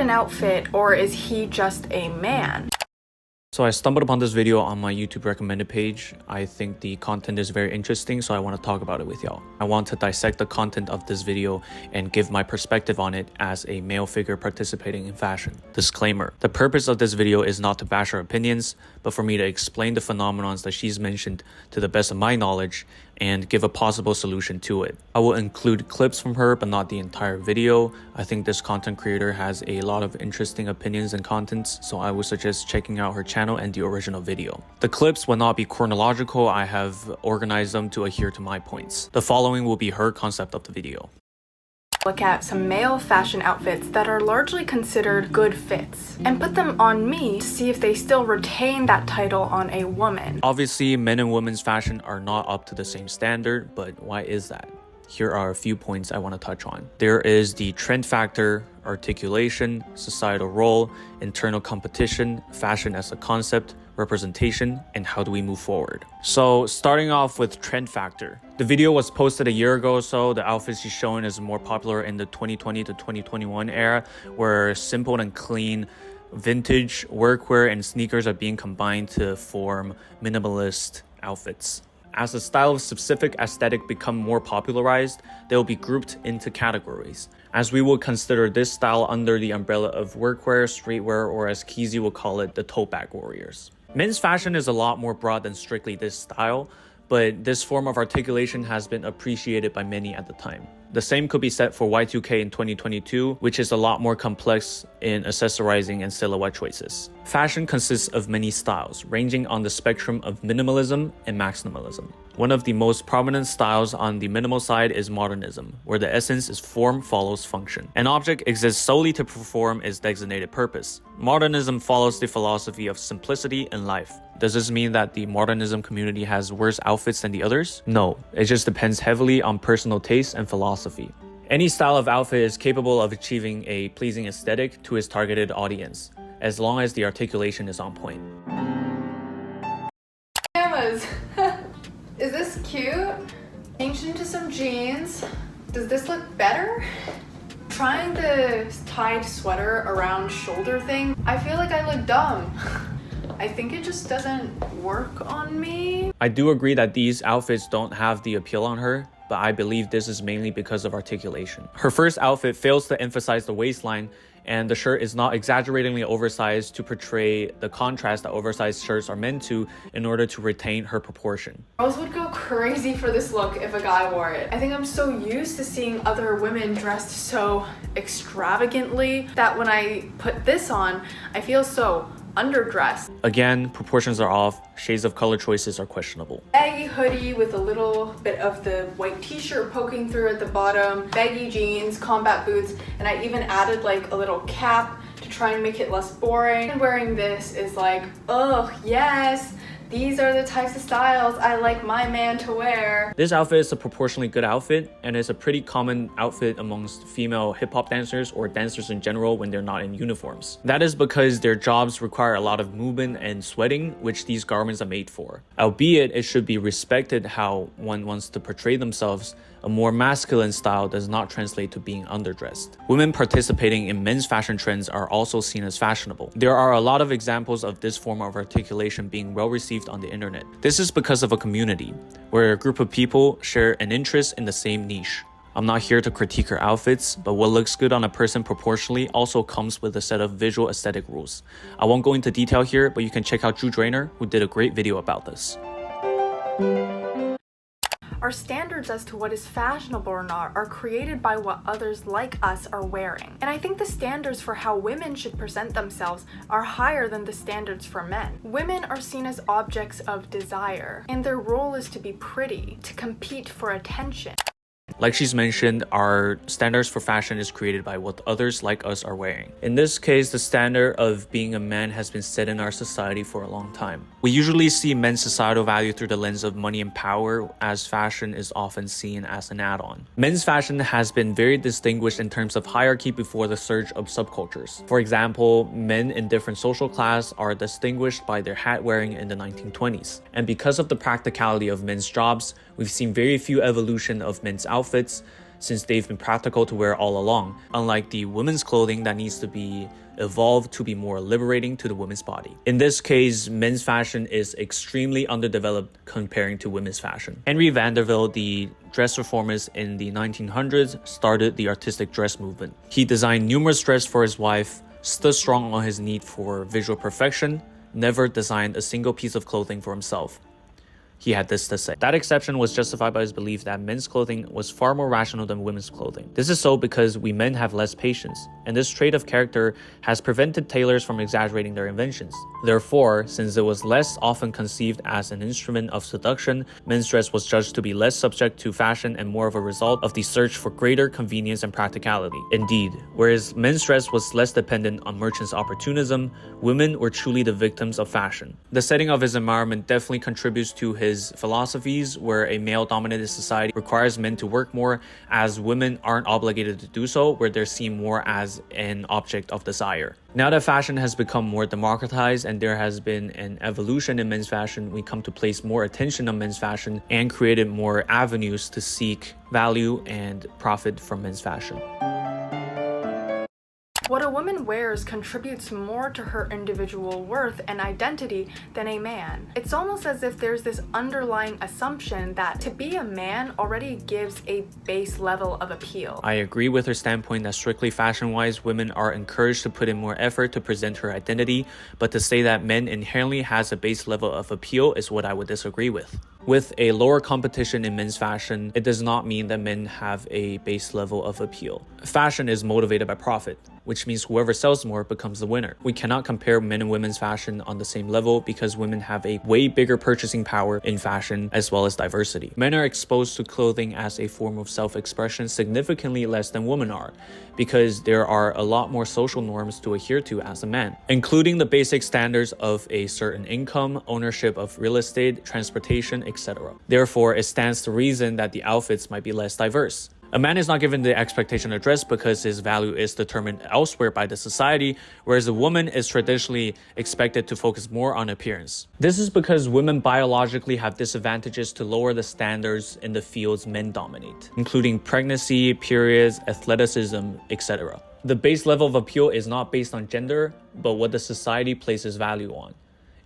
an outfit, or is he just a man? So I stumbled upon this video on my YouTube recommended page. I think the content is very interesting, so I want to talk about it with y'all. I want to dissect the content of this video and give my perspective on it as a male figure participating in fashion. Disclaimer: the purpose of this video is not to bash her opinions, but for me to explain the phenomenons that she's mentioned to the best of my knowledge and give a possible solution to it. I will include clips from her, but not the entire video. I think this content creator has a lot of interesting opinions and contents, so I would suggest checking out her channel and the original video. The clips will not be chronological. I have organized them to adhere to my points. The following will be her concept of the video. Look at some male fashion outfits that are largely considered good fits and put them on me to see if they still retain that title on a woman. Obviously, men and women's fashion are not up to the same standard, but why is that? Here are a few points I want to touch on. There is the trend factor, articulation, societal role, internal competition, fashion as a concept, representation, and how do we move forward. So starting off with trend factor. The video was posted a year ago or so. The outfit she's showing is more popular in the 2020 to 2021 era, where simple and clean vintage workwear and sneakers are being combined to form minimalist outfits. As the style of specific aesthetic become more popularized, they will be grouped into categories, as we will consider this style under the umbrella of workwear, streetwear, or as Keezy will call it, the tote bag warriors. Men's fashion is a lot more broad than strictly this style, but this form of articulation has been appreciated by many at the time. The same could be said for Y2K in 2022, which is a lot more complex in accessorizing and silhouette choices. Fashion consists of many styles, ranging on the spectrum of minimalism and maximalism. One of the most prominent styles on the minimal side is modernism, where the essence is form follows function. An object exists solely to perform its designated purpose. Modernism follows the philosophy of simplicity in life. Does this mean that the modernism community has worse outfits than the others? No, it just depends heavily on personal taste and philosophy. Any style of outfit is capable of achieving a pleasing aesthetic to its targeted audience, as long as the articulation is on point. Pajamas. Is this cute? Changed into some jeans. Does this look better? Trying the tied sweater around shoulder thing, I feel like I look dumb. I think it just doesn't work on me. I do agree that these outfits don't have the appeal on her, but I believe this is mainly because of articulation. Her first outfit fails to emphasize the waistline, and the shirt is not exaggeratingly oversized to portray the contrast that oversized shirts are meant to in order to retain her proportion. Girls would go crazy for this look if a guy wore it. I think I'm so used to seeing other women dressed so extravagantly that when I put this on, I feel so underdressed. Again, proportions are off, shades of color choices are questionable. Baggy hoodie with a little bit of the white t-shirt poking through at the bottom, baggy jeans, combat boots, and I even added like a little cap to try and make it less boring. And wearing this is like, oh yes, these are the types of styles I like my man to wear. This outfit is a proportionally good outfit, and it's a pretty common outfit amongst female hip-hop dancers or dancers in general when they're not in uniforms. That is because their jobs require a lot of movement and sweating, which these garments are made for. Albeit, it should be respected how one wants to portray themselves. A more masculine style does not translate to being underdressed. Women participating in men's fashion trends are also seen as fashionable. There are a lot of examples of this form of articulation being well received on the internet. This is because of a community, where a group of people share an interest in the same niche. I'm not here to critique her outfits, but what looks good on a person proportionally also comes with a set of visual aesthetic rules. I won't go into detail here, but you can check out Drew Drainer, who did a great video about this. Our standards as to what is fashionable or not are created by what others like us are wearing. And I think the standards for how women should present themselves are higher than the standards for men. Women are seen as objects of desire, and their role is to be pretty, to compete for attention. Like she's mentioned, our standards for fashion is created by what others like us are wearing. In this case, the standard of being a man has been set in our society for a long time. We usually see men's societal value through the lens of money and power, as fashion is often seen as an add-on. Men's fashion has been very distinguished in terms of hierarchy before the surge of subcultures. For example, men in different social class are distinguished by their hat wearing in the 1920s. And because of the practicality of men's jobs, we've seen very few evolution of men's outfits, since they've been practical to wear all along, unlike the women's clothing that needs to be evolved to be more liberating to the women's body. In this case, men's fashion is extremely underdeveloped comparing to women's fashion. Henry Vanderbilt, the dress reformist in the 1900s, started the artistic dress movement. He designed numerous dresses for his wife, stood strong on his need for visual perfection, never designed a single piece of clothing for himself. He had this to say. That exception was justified by his belief that men's clothing was far more rational than women's clothing. This is so because we men have less patience, and this trait of character has prevented tailors from exaggerating their inventions. Therefore, since it was less often conceived as an instrument of seduction, men's dress was judged to be less subject to fashion and more of a result of the search for greater convenience and practicality. Indeed, whereas men's dress was less dependent on merchants' opportunism, women were truly the victims of fashion. The setting of his environment definitely contributes to his philosophies, where a male-dominated society requires men to work more, as women aren't obligated to do so, where they're seen more as an object of desire. Now that fashion has become more democratized and there has been an evolution in men's fashion, we come to place more attention on men's fashion and created more avenues to seek value and profit from men's fashion. What a woman wears contributes more to her individual worth and identity than a man. It's almost as if there's this underlying assumption that to be a man already gives a base level of appeal. I agree with her standpoint that strictly fashion-wise, women are encouraged to put in more effort to present her identity, but to say that men inherently has a base level of appeal is what I would disagree with. With a lower competition in men's fashion, it does not mean that men have a base level of appeal. Fashion is motivated by profit, which means whoever sells more becomes the winner. We cannot compare men and women's fashion on the same level because women have a way bigger purchasing power in fashion as well as diversity. Men are exposed to clothing as a form of self-expression significantly less than women are, because there are a lot more social norms to adhere to as a man, including the basic standards of a certain income, ownership of real estate, transportation, etc. Therefore, it stands to reason that the outfits might be less diverse. A man is not given the expectation of dress because his value is determined elsewhere by the society, whereas a woman is traditionally expected to focus more on appearance. This is because women biologically have disadvantages to lower the standards in the fields men dominate, including pregnancy, periods, athleticism, etc. The base level of appeal is not based on gender, but what the society places value on.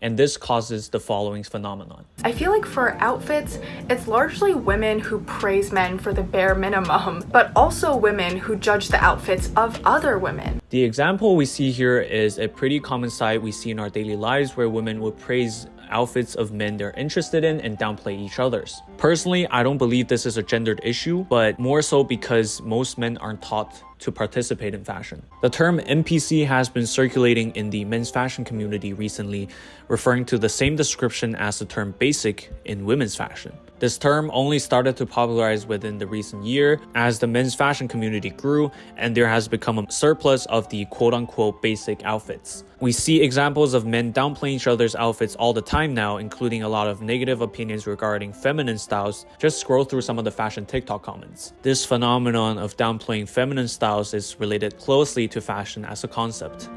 And this causes the following phenomenon. I feel like for outfits, it's largely women who praise men for the bare minimum, but also women who judge the outfits of other women. The example we see here is a pretty common sight we see in our daily lives where women would praise outfits of men they're interested in and downplay each other's. Personally, I don't believe this is a gendered issue, but more so because most men aren't taught to participate in fashion. The term NPC has been circulating in the men's fashion community recently, referring to the same description as the term basic in women's fashion. This term only started to popularize within the recent year as the men's fashion community grew and there has become a surplus of the quote-unquote basic outfits. We see examples of men downplaying each other's outfits all the time now, including a lot of negative opinions regarding feminine styles. Just scroll through some of the fashion TikTok comments. This phenomenon of downplaying feminine styles is related closely to fashion as a concept.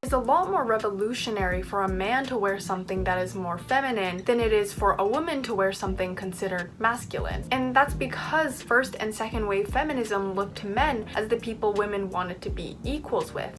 It's a lot more revolutionary for a man to wear something that is more feminine than it is for a woman to wear something considered masculine. And that's because first and second wave feminism looked to men as the people women wanted to be equals with.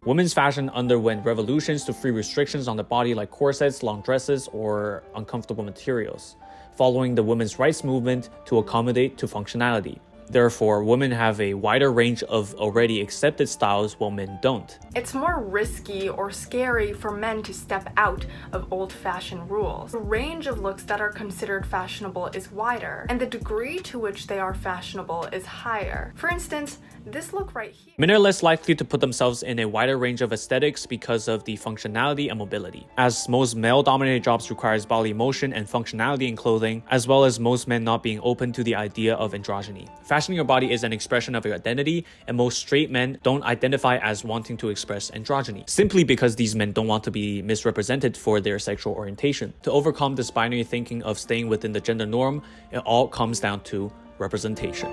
Women's fashion underwent revolutions to free restrictions on the body like corsets, long dresses, or uncomfortable materials, following the women's rights movement to accommodate to functionality. Therefore, women have a wider range of already accepted styles while men don't. It's more risky or scary for men to step out of old-fashioned rules. The range of looks that are considered fashionable is wider, and the degree to which they are fashionable is higher. For instance, this look right here. Men are less likely to put themselves in a wider range of aesthetics because of the functionality and mobility, as most male-dominated jobs requires bodily motion and functionality in clothing, as well as most men not being open to the idea of androgyny. Fashioning your body is an expression of your identity, and most straight men don't identify as wanting to express androgyny, simply because these men don't want to be misrepresented for their sexual orientation. To overcome this binary thinking of staying within the gender norm, it all comes down to representation.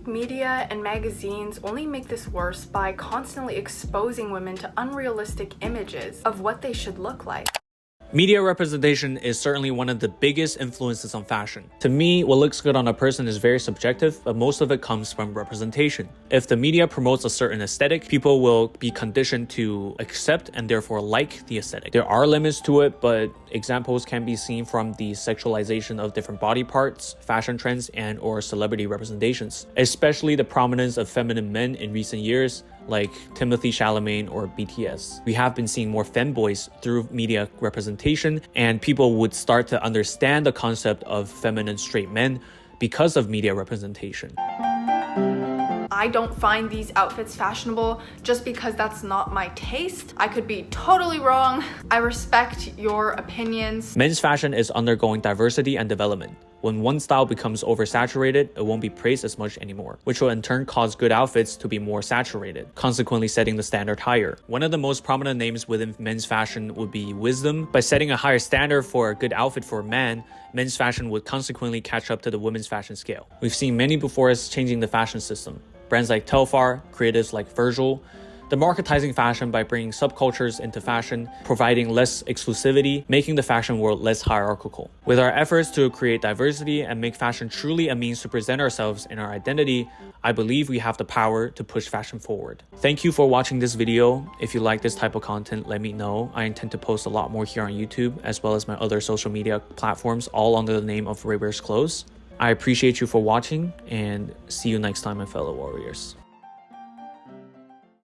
Media and magazines only make this worse by constantly exposing women to unrealistic images of what they should look like. Media representation is certainly one of the biggest influences on fashion. To me, what looks good on a person is very subjective, but most of it comes from representation. If the media promotes a certain aesthetic, people will be conditioned to accept and therefore like the aesthetic. There are limits to it, but examples can be seen from the sexualization of different body parts, fashion trends, and or celebrity representations, especially the prominence of feminine men in recent years, like Timothy Chalamet or BTS. We have been seeing more femboys through media representation, and people would start to understand the concept of feminine straight men because of media representation. I don't find these outfits fashionable just because that's not my taste. I could be totally wrong. I respect your opinions. Men's fashion is undergoing diversity and development. When one style becomes oversaturated, it won't be praised as much anymore, which will in turn cause good outfits to be more saturated, consequently setting the standard higher. One of the most prominent names within men's fashion would be Wisdom. By setting a higher standard for a good outfit for a man, men's fashion would consequently catch up to the women's fashion scale. We've seen many before us changing the fashion system. Brands like Telfar, creatives like Virgil, democratizing fashion by bringing subcultures into fashion, providing less exclusivity, making the fashion world less hierarchical. With our efforts to create diversity and make fashion truly a means to present ourselves and our identity, I believe we have the power to push fashion forward. Thank you for watching this video. If you like this type of content, let me know. I intend to post a lot more here on YouTube, as well as my other social media platforms, all under the name of Ray Wears Clothes. I appreciate you for watching, and see you next time, my fellow warriors.